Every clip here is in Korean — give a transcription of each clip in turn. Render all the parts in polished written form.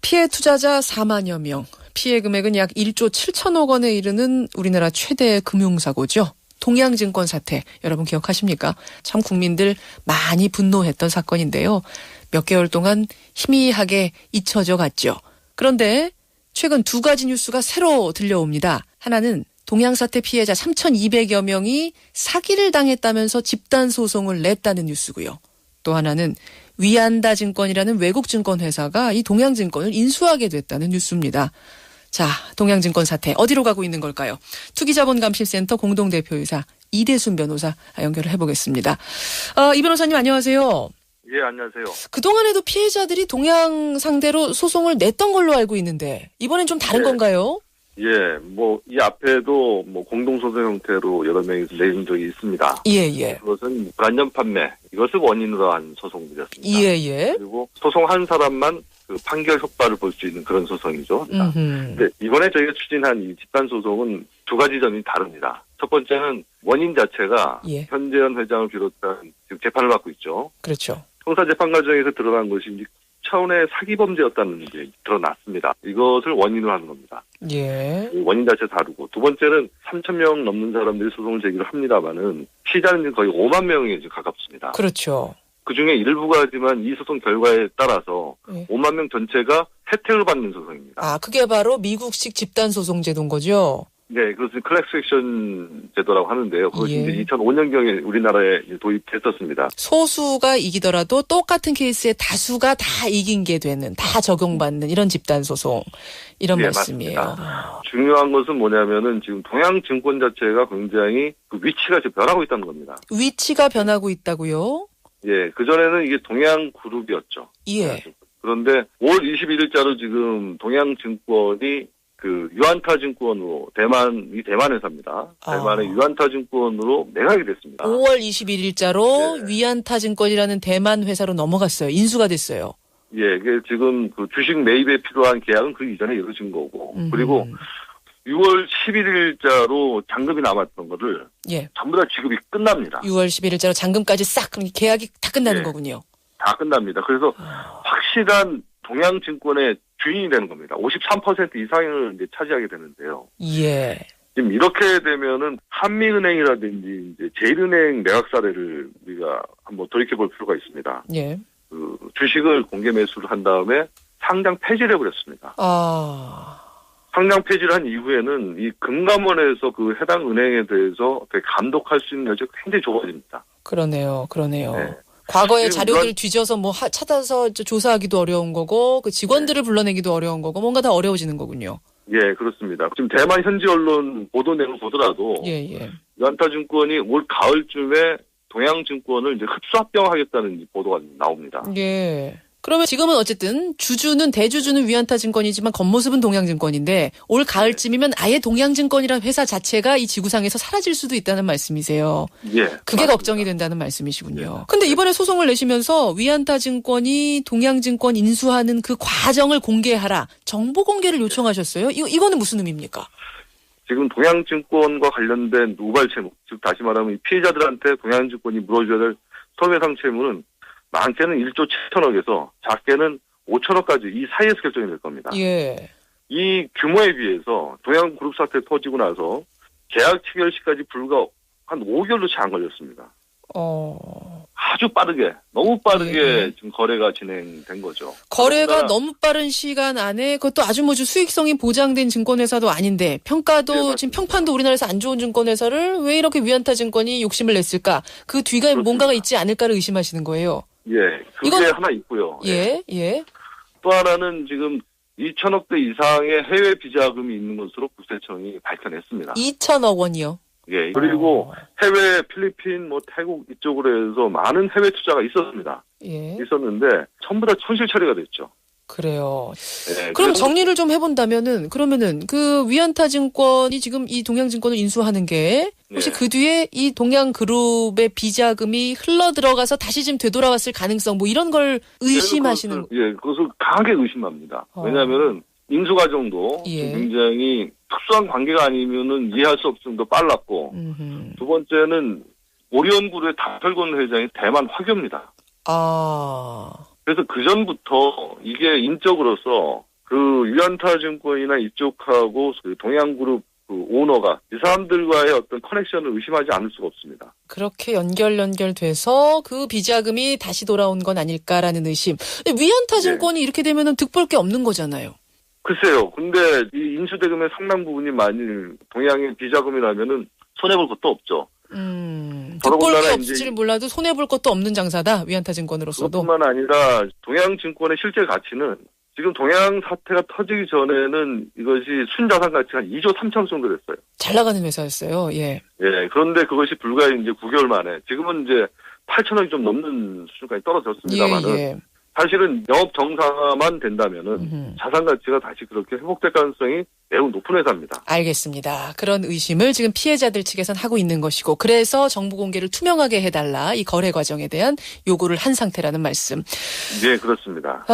피해 투자자 4만여 명, 피해 금액은 약 1조 7천억 원에 이르는 우리나라 최대 금융사고죠. 동양증권 사태, 여러분 기억하십니까? 참 국민들 많이 분노했던 사건인데요. 몇 개월 동안 희미하게 잊혀져 갔죠. 그런데 최근 두 가지 뉴스가 새로 들려옵니다. 하나는 동양사태 피해자 3,200여 명이 사기를 당했다면서 집단소송을 냈다는 뉴스고요. 또 하나는 위안다증권이라는 외국 증권회사가 이 동양증권을 인수하게 됐다는 뉴스입니다. 자, 동양증권 사태 어디로 가고 있는 걸까요? 투기자본감실센터 공동대표이사 이대순 변호사 연결을 해보겠습니다. 이 변호사님 안녕하세요. 예, 안녕하세요. 그동안에도 피해자들이 동양 상대로 소송을 냈던 걸로 알고 있는데 이번엔 좀 다른 건가요? 예, 이 앞에도 공동소송 형태로 여러 명이 내준 적이 있습니다. 예. 그것은 불안전 판매, 이것을 원인으로 한 소송들이었습니다. 예. 그리고 소송한 사람만 그 판결 효과를 볼 수 있는 그런 소송이죠. 근데 이번에 저희가 추진한 이 집단소송은 두 가지 점이 다릅니다. 첫 번째는 원인 자체가 현재현 회장을 비롯한 지금 재판을 받고 있죠. 그렇죠. 형사재판 과정에서 드러난 것이 이제 차원의 사기 범죄였다는 게 드러났습니다. 이것을 원인으로 하는 겁니다. 예. 원인 자체 다르고 두 번째는 3,000명 넘는 사람들이 소송을 제기를 합니다만은 피해자는 거의 5만 명에 가깝습니다. 그렇죠. 그중에 일부가 하지만 이 소송 결과에 따라서 5만 명 전체가 혜택을 받는 소송입니다. 아, 그게 바로 미국식 집단소송 제도인 거죠? 네, 그것은 클래스 액션 제도라고 하는데요. 그것이 이제 2005년경에 우리나라에 도입됐었습니다. 소수가 이기더라도 똑같은 케이스에 다수가 다 이긴 게 되는, 다 적용받는 이런 집단소송, 이런 말씀이에요. 맞습니다. 중요한 것은 뭐냐면은 지금 동양증권 자체가 굉장히 그 위치가 지금 변하고 있다는 겁니다. 위치가 변하고 있다고요? 예, 그전에는 이게 동양그룹이었죠. 예. 그런데 5월 21일자로 지금 동양증권이 그 유안타증권으로 대만 회사입니다. 대만의 유안타증권으로 매각이 됐습니다. 5월 21일자로 위안타증권이라는 대만 회사로 넘어갔어요. 인수가 됐어요. 예, 이게 지금 그 주식 매입에 필요한 계약은 그 이전에 이루어진 거고, 그리고 6월 11일자로 잔금이 남았던 거를 전부 다 지급이 끝납니다. 6월 11일자로 잔금까지 싹 계약이 다 끝나는 거군요. 다 끝납니다. 그래서 확실한 동양증권의 주인이 되는 겁니다. 53% 이상을 이제 차지하게 되는데요. 예. 지금 이렇게 되면은 한미은행이라든지 이제 제일은행 매각 사례를 우리가 한번 돌이켜볼 필요가 있습니다. 예. 그 주식을 공개 매수를 한 다음에 상장 폐지를 해버렸습니다. 상장 폐지를 한 이후에는 이 금감원에서 그 해당 은행에 대해서 감독할 수 있는 여지가 굉장히 좁아집니다. 그러네요. 네. 과거의 자료들 뒤져서 찾아서 조사하기도 어려운 거고, 그 직원들을 불러내기도 어려운 거고, 뭔가 다 어려워지는 거군요. 예, 그렇습니다. 지금 대만 현지 언론 보도 내용을 보더라도, 유안타증권이 올 가을쯤에 동양증권을 이제 흡수합병하겠다는 보도가 나옵니다. 예. 그러면 지금은 어쨌든 대주주는 위안타증권이지만 겉모습은 동양증권인데 올 가을쯤이면 아예 동양증권이라는 회사 자체가 이 지구상에서 사라질 수도 있다는 말씀이세요. 예. 그게 맞습니다. 걱정이 된다는 말씀이시군요. 근데 이번에 소송을 내시면서 위안타증권이 동양증권 인수하는 그 과정을 공개하라. 정보 공개를 요청하셨어요. 이거는 무슨 의미입니까? 지금 동양증권과 관련된 우발 채무, 즉 다시 말하면 이 피해자들한테 동양증권이 물어줘야 될 손해배상 채무는 많게는 1조 7천억에서 작게는 5천억까지 이 사이에서 결정이 될 겁니다. 예. 이 규모에 비해서 동양그룹 사태 터지고 나서 계약 체결 시까지 불과 한 5개월도 채 안 걸렸습니다. 아주 빠르게, 너무 빠르게 지금 거래가 진행된 거죠. 거래가 너무 빠른 시간 안에 그것도 아주 수익성이 보장된 증권회사도 아닌데 평가도 지금 평판도 우리나라에서 안 좋은 증권회사를 왜 이렇게 위안타증권이 욕심을 냈을까? 그 뒤가 뭔가가 있지 않을까를 의심하시는 거예요. 예, 그게 하나 있고요. 예. 또 하나는 지금 2천억대 이상의 해외 비자금이 있는 것으로 국세청이 밝혀냈습니다. 2천억 원이요? 예, 그리고 해외 필리핀, 태국 이쪽으로 해서 많은 해외 투자가 있었습니다. 있었는데 전부 다 손실 처리가 됐죠. 그래요. 그럼 정리를 좀 해본다면은 그러면은 그 위안타증권이 지금 이 동양증권을 인수하는 게 혹시 그 뒤에 이 동양그룹의 비자금이 흘러 들어가서 다시 지금 되돌아왔을 가능성 이런 걸 의심하시는? 그것을 강하게 의심합니다. 왜냐하면은 인수 과정도 굉장히 특수한 관계가 아니면은 이해할 수 없을 정도 빨랐고, 두 번째는 오리온그룹의 다철권 회장이 대만 화교입니다. 그래서 그 전부터 이게 인적으로서 그 위안타증권이나 이쪽하고 그 동양그룹 그 오너가 이 사람들과의 어떤 커넥션을 의심하지 않을 수가 없습니다. 그렇게 연결돼서 그 비자금이 다시 돌아온 건 아닐까라는 의심. 근데 위안타증권이 이렇게 되면은 득볼 게 없는 거잖아요. 글쎄요. 근데 이 인수대금의 상당 부분이 만일 동양의 비자금이라면은 손해볼 것도 없죠. 득볼 게 없을지를 몰라도 손해볼 것도 없는 장사다. 위안타증권으로서도. 그뿐만 아니라 동양증권의 실제 가치는 지금 동양 사태가 터지기 전에는 이것이 순자산 가치가 한 2조 3천 정도 됐어요. 잘 나가는 회사였어요. 예. 예. 그런데 그것이 불과 이제 9개월 만에 지금은 이제 8천억이 좀 넘는 수준까지 떨어졌습니다만은 예. 사실은 영업 정상화만 된다면은 자산 가치가 다시 그렇게 회복될 가능성이 매우 높은 회사입니다. 알겠습니다. 그런 의심을 지금 피해자들 측에선 하고 있는 것이고 그래서 정보 공개를 투명하게 해달라 이 거래 과정에 대한 요구를 한 상태라는 말씀. 네, 그렇습니다.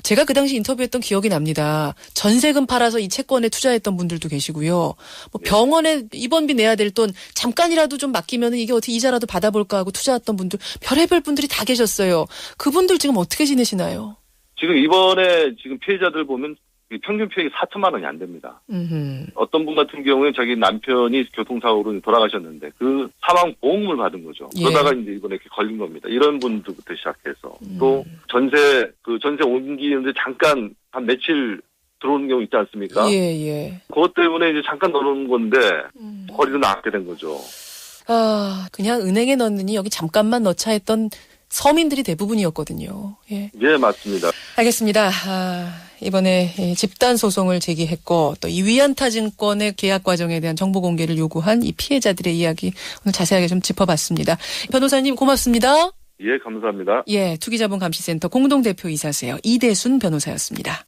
제가 그 당시 인터뷰했던 기억이 납니다. 전세금 팔아서 이 채권에 투자했던 분들도 계시고요. 뭐 병원에 입원비 내야 될 돈 잠깐이라도 좀 맡기면은 이게 어떻게 이자라도 받아볼까 하고 투자했던 분들 별의별 분들이 다 계셨어요. 그분들 지금 어떻게 지내시나요? 지금 이번에 지금 피해자들 보면 평균 피해액이 4천만 원이 안 됩니다. 어떤 분 같은 경우에 자기 남편이 교통사고로 돌아가셨는데 그 사망 보험을 받은 거죠. 그러다가 이제 이번에 이렇게 걸린 겁니다. 이런 분들부터 시작해서 또 전세 옮기는데 잠깐 한 며칠 들어오는 경우 있지 않습니까? 예. 그것 때문에 이제 잠깐 넣어놓은 건데 거리도 나게 된 거죠. 그냥 은행에 넣느니 여기 잠깐만 넣자 했던 서민들이 대부분이었거든요. 예, 맞습니다. 알겠습니다. 이번에 집단 소송을 제기했고 또 이 위안타증권의 계약 과정에 대한 정보 공개를 요구한 이 피해자들의 이야기 오늘 자세하게 좀 짚어봤습니다. 변호사님 고맙습니다. 예, 감사합니다. 투기자본감시센터 공동대표이사세요. 이대순 변호사였습니다.